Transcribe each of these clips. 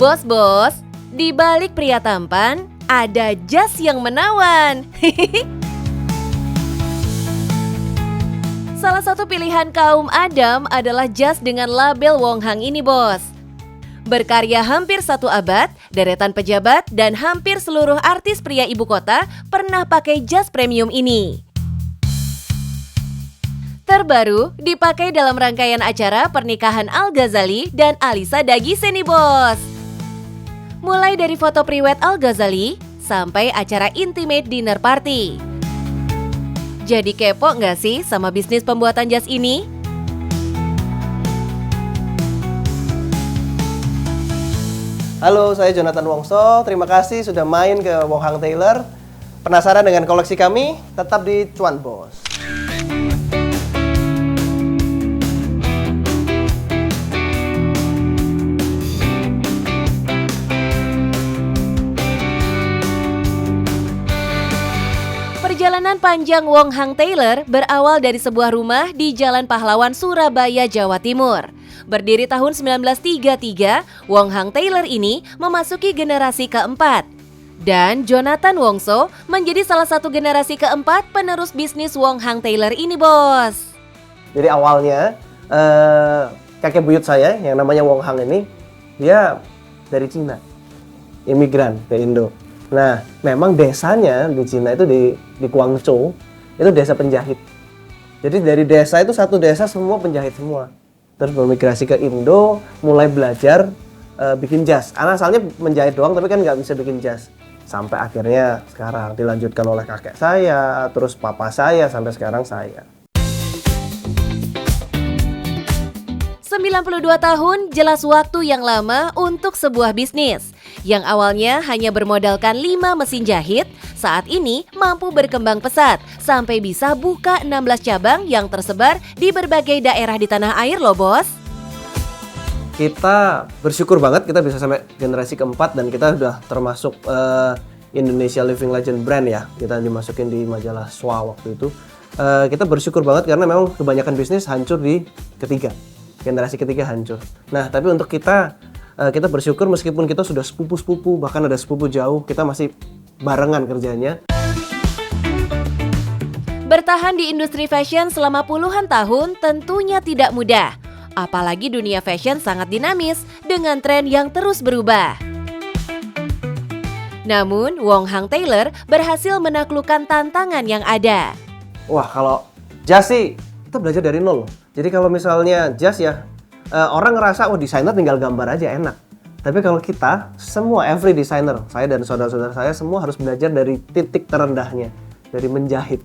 Bos, di balik pria tampan, ada jas yang menawan. Salah satu pilihan kaum Adam adalah jas dengan label Wong Hang ini, bos. Berkarya hampir 1 abad, deretan pejabat dan hampir seluruh artis pria ibu kota pernah pakai jas premium ini. Terbaru dipakai dalam rangkaian acara pernikahan Al-Ghazali dan Alisa Dagise nih, bos. Mulai dari foto priwet Al-Ghazali sampai acara intimate dinner party. Jadi kepo nggak sih sama bisnis pembuatan jas ini? Halo, saya Jonathan Wongso. Terima kasih sudah main ke Wong Hang Tailor. Penasaran dengan koleksi kami? Tetap di Cuan Bos. Perjalanan panjang Wong Hang Tailor berawal dari sebuah rumah di Jalan Pahlawan, Surabaya, Jawa Timur. Berdiri tahun 1933, Wong Hang Tailor ini memasuki generasi keempat. Dan Jonathan Wongso menjadi salah satu generasi keempat penerus bisnis Wong Hang Tailor ini, bos. Jadi awalnya, kakek buyut saya yang namanya Wong Hang ini, dia dari Cina, imigran ke Indo. Nah, memang desanya di Cina itu di Guangzhou, itu desa penjahit. Jadi dari desa itu satu desa semua penjahit semua. Terus bermigrasi ke Indo, mulai belajar bikin jas. Karena asalnya menjahit doang, tapi kan nggak bisa bikin jas. Sampai akhirnya sekarang dilanjutkan oleh kakek saya, terus papa saya, sampai sekarang saya. 92 tahun jelas waktu yang lama untuk sebuah bisnis. Yang awalnya hanya bermodalkan 5 mesin jahit, saat ini mampu berkembang pesat sampai bisa buka 16 cabang yang tersebar di berbagai daerah di tanah air loh, bos. Kita bersyukur banget kita bisa sampai generasi keempat dan kita sudah termasuk Indonesia Living Legend brand ya. Kita dimasukin di majalah SWA waktu itu. Kita bersyukur banget karena memang kebanyakan bisnis hancur di ketiga. Generasi ketiga hancur. Nah, tapi untuk kita bersyukur meskipun kita sudah sepupu-sepupu, bahkan ada sepupu jauh, kita masih barengan kerjanya. Bertahan di industri fashion selama puluhan tahun tentunya tidak mudah. Apalagi dunia fashion sangat dinamis dengan tren yang terus berubah. Namun, Wong Hang Tailor berhasil menaklukkan tantangan yang ada. Wah, kalau jas sih kita belajar dari nol. Jadi kalau misalnya jas ya, orang ngerasa desainer tinggal gambar aja enak. Tapi kalau kita, semua every designer, saya dan saudara-saudara saya semua harus belajar dari titik terendahnya, dari menjahit.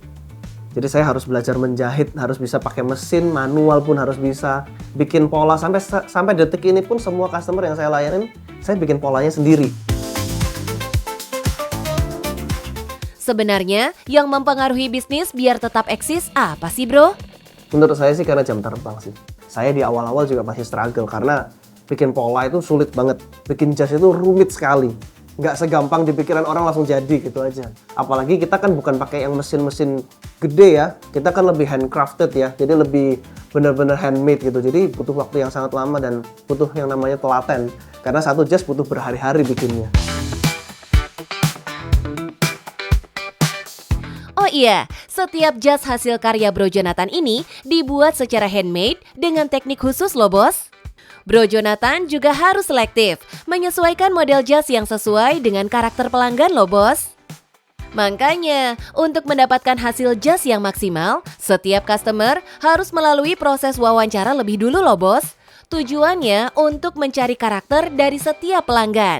Jadi saya harus belajar menjahit, harus bisa pakai mesin, manual pun harus bisa, bikin pola sampai detik ini pun semua customer yang saya layanin, saya bikin polanya sendiri. Sebenarnya yang mempengaruhi bisnis biar tetap eksis apa sih, bro? Menurut saya sih karena jam terbang sih. Saya di awal-awal juga masih struggle karena bikin pola itu sulit banget. Bikin jas itu rumit sekali. Nggak segampang di pikiran orang langsung jadi gitu aja. Apalagi kita kan bukan pakai yang mesin-mesin gede ya. Kita kan lebih handcrafted ya. Jadi lebih benar-benar handmade gitu. Jadi butuh waktu yang sangat lama dan butuh yang namanya telaten. Karena satu jas butuh berhari-hari bikinnya. Oh iya, setiap jas hasil karya Bro Jonathan ini dibuat secara handmade dengan teknik khusus loh, bos. Bro Jonathan juga harus selektif, menyesuaikan model jas yang sesuai dengan karakter pelanggan loh, bos. Makanya, untuk mendapatkan hasil jas yang maksimal, setiap customer harus melalui proses wawancara lebih dulu loh, bos. Tujuannya untuk mencari karakter dari setiap pelanggan.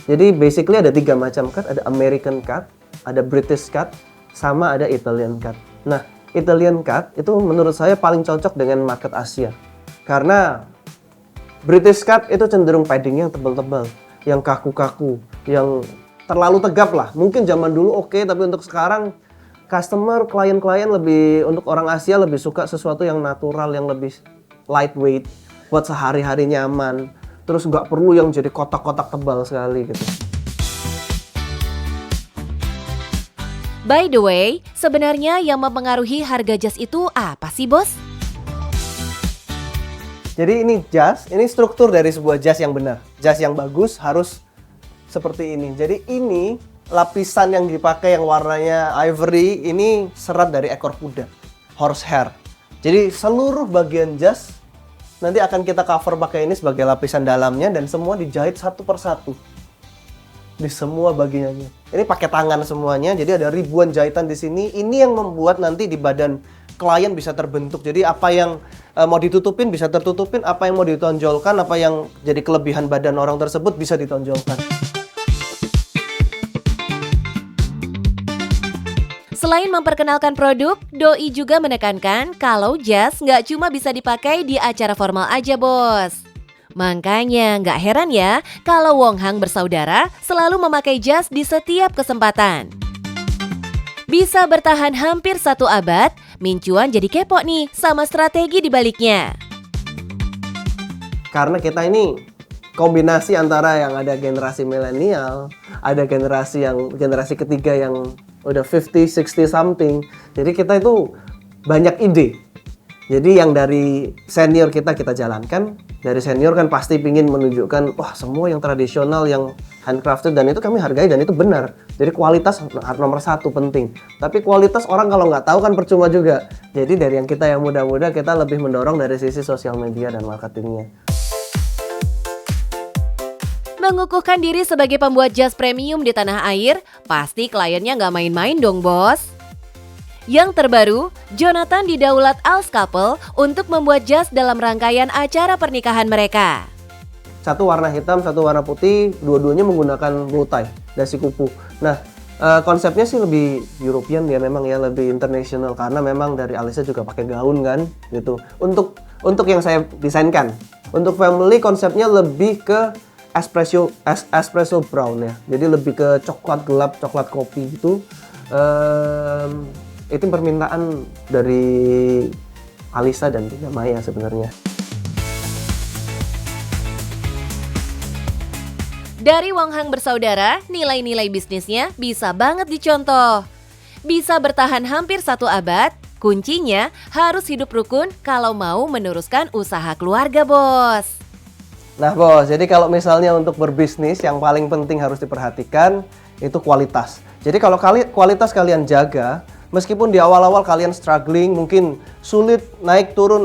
Jadi basically ada 3 macam cut, ada American cut, ada British cut, sama ada Italian cut. Nah, Italian cut itu menurut saya paling cocok dengan market Asia. Karena British cut itu cenderung paddingnya yang tebal-tebal, yang kaku-kaku, yang terlalu tegap lah. Mungkin zaman dulu oke, tapi untuk sekarang customer, klien-klien lebih, untuk orang Asia lebih suka sesuatu yang natural, yang lebih lightweight, buat sehari-hari nyaman. Terus nggak perlu yang jadi kotak-kotak tebal sekali gitu. By the way, sebenarnya yang mempengaruhi harga jas itu apa sih, bos? Jadi ini jas, ini struktur dari sebuah jas yang benar. jas yang bagus harus seperti ini. Jadi ini lapisan yang dipakai yang warnanya ivory ini serat dari ekor kuda, horsehair. Jadi seluruh bagian jas nanti akan kita cover pakai ini sebagai lapisan dalamnya dan semua dijahit satu persatu di semua bagiannya. Ini pakai tangan semuanya, jadi ada ribuan jahitan di sini. Ini yang membuat nanti di badan klien bisa terbentuk. Jadi apa yang mau ditutupin bisa tertutupin, apa yang mau ditonjolkan, apa yang jadi kelebihan badan orang tersebut bisa ditonjolkan. Selain memperkenalkan produk, Doi juga menekankan kalau jas nggak cuma bisa dipakai di acara formal aja, bos. Makanya nggak heran ya kalau Wong Hang bersaudara selalu memakai jas di setiap kesempatan. Bisa bertahan hampir 1 abad, Min Chuan jadi kepo nih sama strategi di baliknya. Karena kita ini kombinasi antara yang ada generasi milenial, ada generasi ketiga yang udah 50, 60 something. Jadi kita itu banyak ide. Jadi yang dari senior kita jalankan. Dari senior kan pasti pingin menunjukkan, wah semua yang tradisional, yang handcrafted, dan itu kami hargai dan itu benar. Jadi kualitas nomor 1 penting. Tapi kualitas orang kalau nggak tahu kan percuma juga. Jadi dari yang kita yang muda-muda, kita lebih mendorong dari sisi sosial media dan marketingnya. Mengukuhkan diri sebagai pembuat jas premium di tanah air, pasti kliennya nggak main-main dong, bos. Yang terbaru, Jonathan didaulat Als Couple untuk membuat jas dalam rangkaian acara pernikahan mereka. Satu warna hitam, satu warna putih, dua-duanya menggunakan bow tie, dasi kupu. Nah, konsepnya sih lebih European ya, memang ya lebih international karena memang dari Alisa juga pakai gaun kan, gitu. Untuk yang saya desainkan, untuk family konsepnya lebih ke espresso brown ya, jadi lebih ke coklat gelap, coklat kopi gitu. Itu permintaan dari Alisa dan juga Maya sebenarnya. Dari Wong Hang bersaudara, nilai-nilai bisnisnya bisa banget dicontoh. Bisa bertahan hampir 1 abad, kuncinya harus hidup rukun kalau mau meneruskan usaha keluarga, bos. Nah bos, jadi kalau misalnya untuk berbisnis yang paling penting harus diperhatikan itu kualitas. Jadi kalau kualitas kalian jaga, meskipun di awal-awal kalian struggling, mungkin sulit naik turun,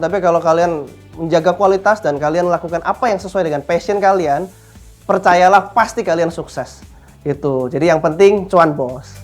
tapi kalau kalian menjaga kualitas dan kalian lakukan apa yang sesuai dengan passion kalian, percayalah pasti kalian sukses. Gitu. Jadi yang penting cuan bos.